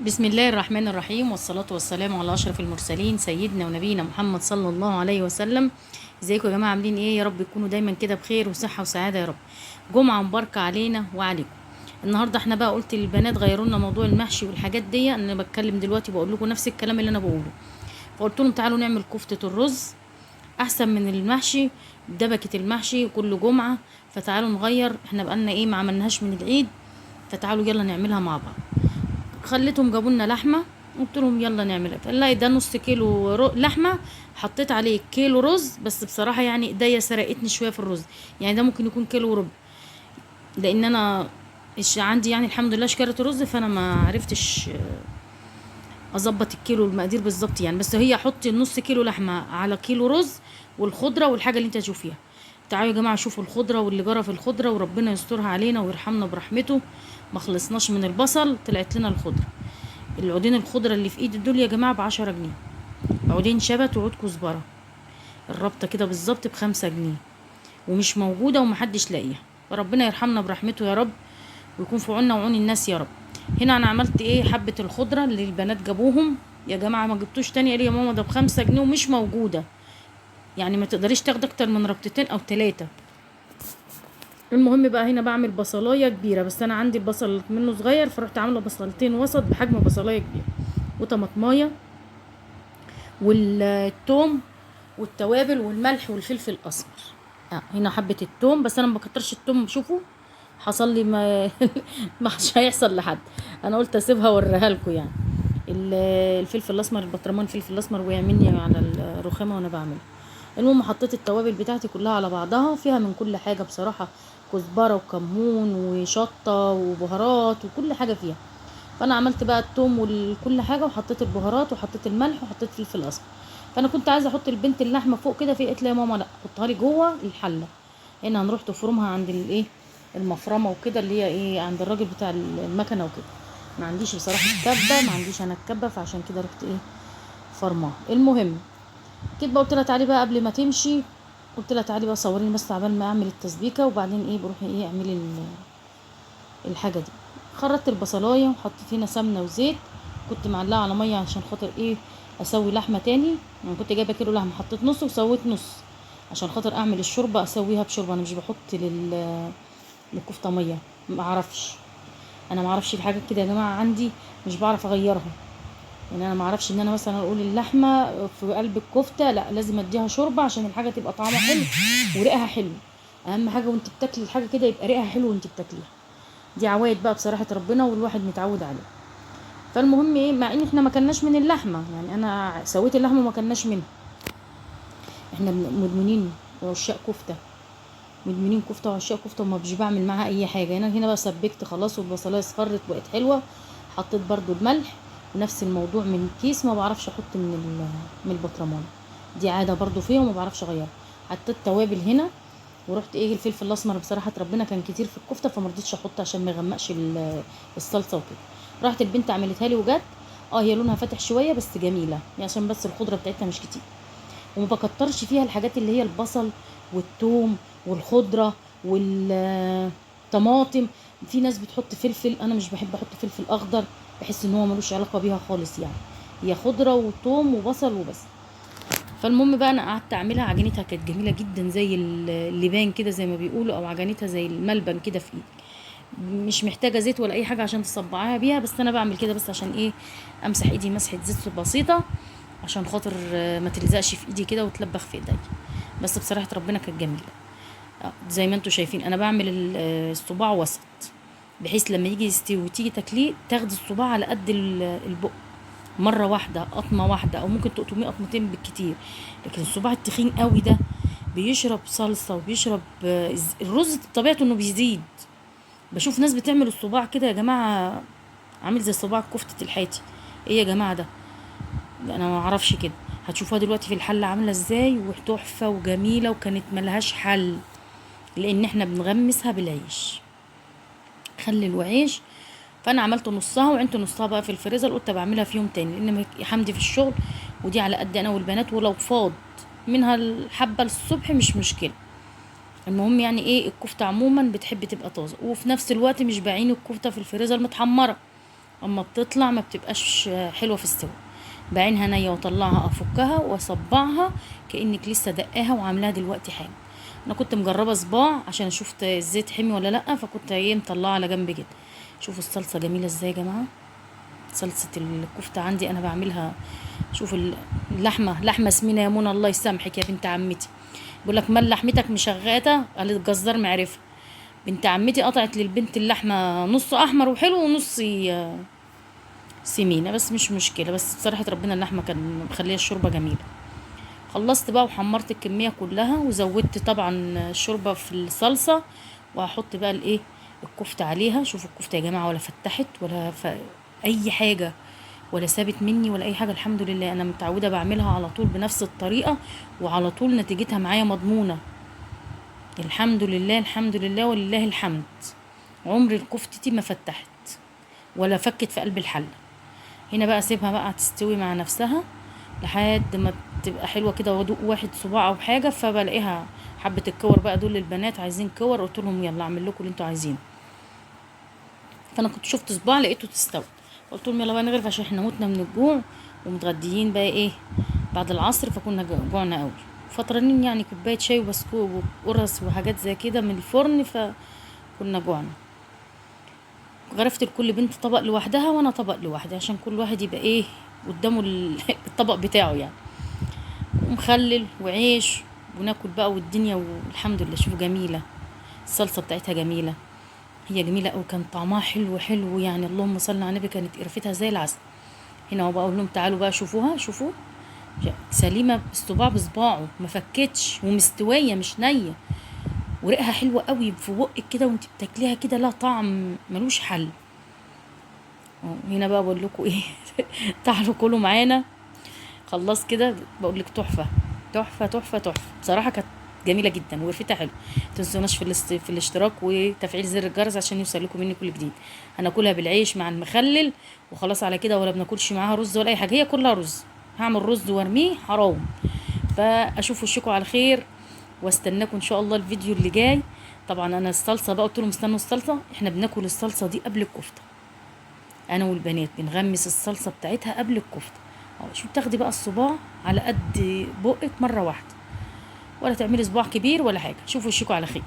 بسم الله الرحمن الرحيم، والصلاة والسلام على أشرف المرسلين سيدنا ونبينا محمد صلى الله عليه وسلم. ازيكم يا جماعة؟ عاملين ايه؟ يا رب تكونوا دايما كده بخير وصحة وسعادة يا رب. جمعة مباركة علينا وعليكم. النهاردة احنا بقى قلت للبنات غيروا لنا موضوع المحشي والحاجات دي. انا بتكلم دلوقتي بقول لكم نفس الكلام اللي انا بقوله، فقلت لهم تعالوا نعمل كفتة الرز احسن من المحشي، دبكة المحشي كل جمعة. فتعالوا نغير، احنا بقالنا ايه ما عملناهاش من العيد، فتعالوا يلا نعملها مع بعض. خليتهم جابوا لنا لحمه، قلت لهم يلا نعمل قال لا ده نص كيلو لحمه، حطيت عليه كيلو رز. بس بصراحه يعني ايديا سرقتني شويه في الرز، يعني ده ممكن يكون كيلو وربع، لان انا عندي يعني الحمد لله شكاره رز، فانا ما عرفتش اظبط الكيلو المقادير بالظبط يعني. بس هي حطي نص كيلو لحمه على كيلو رز، والخضره والحاجه اللي انت تشوفيها. تعالوا يا جماعه شوفوا الخضره واللي جرى في الخضره، وربنا يسترها علينا ويرحمنا برحمته. ما خلصناش من البصل، طلعت لنا الخضره. العودين الخضرة اللي في ايدي دول يا جماعة ب10 جنيه، عودين شبت وعود كزبرة، الربطة كده بالظبط ب5 جنيه، ومش موجودة ومحدش لاقيها. فربنا يرحمنا برحمته يا رب، ويكون في عوننا وعون الناس يا رب. هنا انا عملت ايه؟ حبة الخضرة اللي البنات جابوهم، يا جماعة ما جبتوش تاني، قال لي يا ماما ده ب5 جنيه ومش موجودة، يعني ما تقدريش تاخد اكتر من ربطتين او 3. المهم بقى هنا بعمل بصلايه كبيره، بس انا عندي البصل منه صغير، فرحت عامله بصلتين وسط بحجم بصلايه كبيره، وطماطمايه والثوم والتوابل والملح والفلفل الاسمر. هنا حبه الثوم، بس انا ما بكترش الثوم، شوفوا حصل لي ما مش هيحصل لحد، انا قلت اسيبها اوريها لكم يعني. الفلفل الاسمر، البطرمان الفلفل الاسمر وقع مني على الرخامه وانا بعمل. المهم حطيت التوابل بتاعتي كلها على بعضها، فيها من كل حاجه بصراحه، كزبره وكمون وشطه وبهارات وكل حاجه فيها. فانا عملت بقى التوم وكل حاجه، وحطيت البهارات وحطيت الملح وحطيت فلفل اسمر. فانا كنت عايزه احط البنت اللحمه فوق كده، في قالت لي يا ماما لا حطها لي جوه الحله. هنا هنروح تفرمها عند الايه، المفرمه وكده، اللي هي ايه عند الراجل بتاع المكنه وكده. ما عنديش بصراحه الكبه، ما عنديش انا الكبه، فعشان كده رحت ايه فرماها. المهم كده بقى قلت لها تعالي بقى قبل ما تمشي، قلت لها تعالي بقى صوريني بس عبال ما اعمل التسبيكه، وبعدين ايه بروحي ايه اعملي الحاجه دي. خرجت البصلايه وحطيت هنا سمنه وزيت، كنت معلقه على ميه عشان خاطر ايه اسوي لحمه تاني، يعني كنت جايبه كيلو لحمه حطيت نص وسويت نص عشان خاطر اعمل الشوربه اسويها بشوربه. انا مش بحط للكفته ميه، ما اعرفش، انا ما اعرفش الحاجات كده يا جماعه عندي، مش بعرف اغيرها. يعني انا ما اعرفش ان انا مثلا اقول اللحمه في قلب الكفته لا لازم اديها شوربه عشان الحاجه تبقى طعمها حلو وريقها حلو. اهم حاجه وانت بتاكلي الحاجه كده يبقى ريقها حلو وانت بتاكليها. دي عوايد بقى بصراحه ربنا والواحد متعود عليها. فالمهم ايه، مع ان احنا ما كلناش من اللحمه، يعني انا سويت اللحمه وما كلناش منها، احنا مدمنين وعشاق كفته، مدمنين كفته وعشاق كفته، وما مش بعمل معاها اي حاجه. هنا بقى سبكت خلاص والبصلايه اصفرت بقت حلوه، حطيت برضو الملح، ونفس الموضوع من الكيس، ما بعرفش احط من البطرمان، دي عاده برضو فيها وما بعرفش اغيرها. حطيت توابل هنا، ورحت ايه الفلفل الاسمر بصراحه ربنا كان كتير في الكفته، فما رضيتش احط عشان ما يغمقش الصلصه وكده. راحت البنت عملتها لي وجت، هي لونها فاتح شويه بس جميله يعني، عشان بس الخضره بتاعتها مش كتير، وما بكترش فيها الحاجات اللي هي البصل والثوم والخضره والطماطم. في ناس بتحط فلفل، انا مش بحب احط فلفل اخضر، بحس ان هو ملوش علاقه بيها خالص يعني، هي خضره وثوم وبصل وبس. فالمهم بقى انا قعدت اعملها، عجينتها كانت جميله جدا زي اللبان كده زي ما بيقولوا، او عجينتها زي الملبن كده في ايدي، مش محتاجه زيت ولا اي حاجه عشان تصبعيها بيها، بس انا بعمل كده بس عشان ايه امسح ايدي مسحه زيت بسيطه، عشان خاطر ما تلزقش في ايدي كده وتلبخ في ايدي. بس بصراحه ربنا كانت جميله. زي ما انتم شايفين انا بعمل الصباع وسط، بحيث لما يجي يستوي وتيجي تاكليه تاخدي الصباع على قد البق، مره واحده قطمه واحده، او ممكن تقطميه قطمتين بالكتير. لكن الصباع التخين قوي ده بيشرب صلصه وبيشرب الرز بطبيعته انه بيزيد. بشوف ناس بتعمل الصباع كده يا جماعه عامل زي صباع كفته الحاتي، ايه يا جماعه ده؟ لا انا ما اعرفش كده. هتشوفوها دلوقتي في الحله عامله ازاي وتحفه وجميله، وكانت ملهاش حل، لان احنا بنغمسها بالعيش خلل وعيش. فانا عملت نصها وعملت نصها بقى في الفريزر، قلت بعملها في يوم تاني لان حمدي في الشغل، ودي على قد انا والبنات، ولو فاض منها الحبه للصبح مش مشكله. المهم يعني ايه الكفته عموما بتحب تبقى طازه، وفي نفس الوقت مش بعين الكفته في الفريزر متحمره، اما بتطلع ما بتبقاش حلوه في السوا. بعينها نيه واطلعها افكها واصبعها كانك لسه دقاها وعاملاها دلوقتي حالا. انا كنت مجربه صباع عشان اشوف الزيت حمي ولا لا، فكنت ايه مطلعه على جنب كده. شوفوا الصلصه جميله ازاي يا جماعه. صلصه الكفته عندي انا بعملها. شوف اللحمه لحمه سمينه يا منى، الله يسامحك يا بنت عمتي. بيقول لك مال لحمتك مشغاته، قال الجزار معرفه. بنت عمتي قطعت للبنت اللحمه نص احمر وحلو ونص سمينه، بس مش مشكله. بس بصراحه ربنا اللحمه كان مخليه الشوربه جميله. خلصت بقى وحمرت الكميه كلها وزودت طبعا الشوربه في الصلصه. وهحط بقى الايه الكفته عليها. شوفوا الكفته يا جماعه، ولا فتحت ولا اي حاجه، ولا سابت مني ولا اي حاجه. الحمد لله انا متعوده بعملها على طول بنفس الطريقه، وعلى طول نتيجتها معايا مضمونه. الحمد لله الحمد لله ولله الحمد. عمر الكفتتي ما فتحت ولا فكت في قلب الحله. هنا بقى اسيبها بقى تستوي مع نفسها لحد ما تبقى حلوه كده، وادوق واحد صباع او حاجه فبلاقيها حبه الكور بقى. دول البنات عايزين كور، قلت لهم يلا اعمل لكم اللي انتوا عايزينه. فانا كنت شفت صباع لقيته تستوي، قلت لهم يلا بقى نغرف عشان احنا متنا من الجوع ومتغديين بقى ايه بعد العصر، فكنا جوعنا قوي. فطرانين يعني كوبايه شاي وبسكوت وقرص وحاجات زي كده من الفرن، فكنا جوعنا. غرفت لكل بنت طبق لوحدها وانا طبق لوحدي عشان كل واحد يبقى ايه قدامه الطبق بتاعه يعني. ومخلل وعيش وناكل بقى والدنيا، والحمد لله. شوفوا جميله الصلصه بتاعتها جميله، هي جميله قوي. كان طعمها حلو حلو يعني، اللهم صل على النبي، كانت قرفتها زي العسل. هنا هو بقى اقول لهم تعالوا بقى شوفوها. شوفوا سليمه الصباع بصباعه ما فكتش ومستويه مش نيه، وريقها حلوه قوي في بقك كده وانت بتاكليها كده، لا طعم ملوش حل. هنا بقى بقول لكم ايه تعالوا كلوا معانا. خلص كده بقول لك تحفه تحفه تحفه تحفه بصراحه. كانت جميله جدا وقرفتها حلو. متنسوناش في الاشتراك وتفعيل زر الجرس عشان يوصل لكم مني كل جديد. هناكلها بالعيش مع المخلل وخلاص على كده، ولا بناكلش معاها رز ولا اي حاجه، هي كلها رز. هعمل رز وارميه حرام. فاشوف وشكم على خير واستناكم ان شاء الله الفيديو اللي جاي. طبعا انا الصلصه بقى قلت لهم استنوا الصلصه، احنا بناكل الصلصه دي قبل الكفته. انا والبنات بنغمس الصلصه بتاعتها قبل الكفته. شو بتاخدي بقى الصباع على قد بقك مره واحده، ولا تعملي صباع كبير ولا حاجه. شوفوا وشكوا على خير.